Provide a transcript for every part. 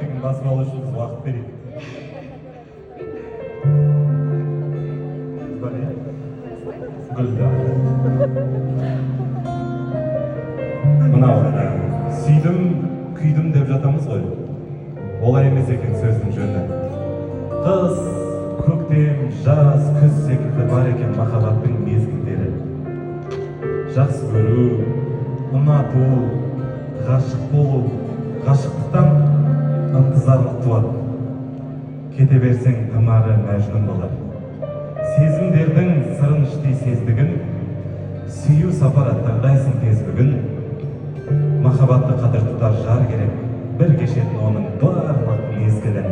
рейтингін басып алу үшін біз уақыт берейік. Гүлді. Мынау, сүйдім, күйдім деп жатамыз ғой. Олай емес екен сөздің жөні. Қыс, көктем, жаз, күз секілді бар екен махаббаттың мезгілдері. Жақсы көру, ұнату, ғашық болу, ғашықтықтан ынтызарлық туады. Кете берсең тымары мәжнүн болар. Сезімдердің сырын іштей сездігін, сүйу сапар аттанғайсың тез бүгін. Махаббатты қадір тұтар жар керек, бір кешетін оның барлық мезгілін.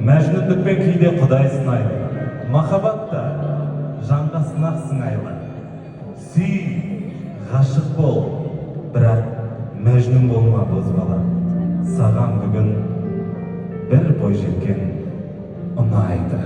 Мәжнүндікпен кейде Құдай сынайды, махаббатта жанға сынақ сыңайлы. Сүй, ғашық бол, бірақ мәжнүн болма бозбала. Саған бүгін бір бойжеткен ұнайды.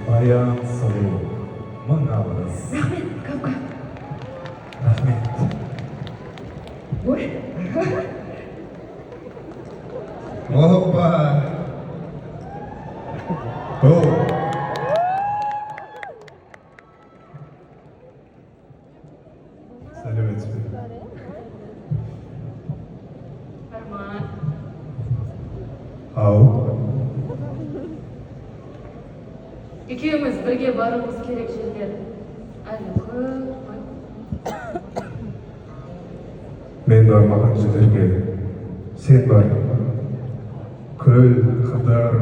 Баян сұлу, мың алғыс. Рахмет, Капка. Рахмет. Ой. Опа! Оу! Сәлеметсіз etme. Arman. Hau. Ikimiz birga borishimiz kerak yerga. Alloh. Men bormagan yerlarga sen bor. Ko'l, Xidar,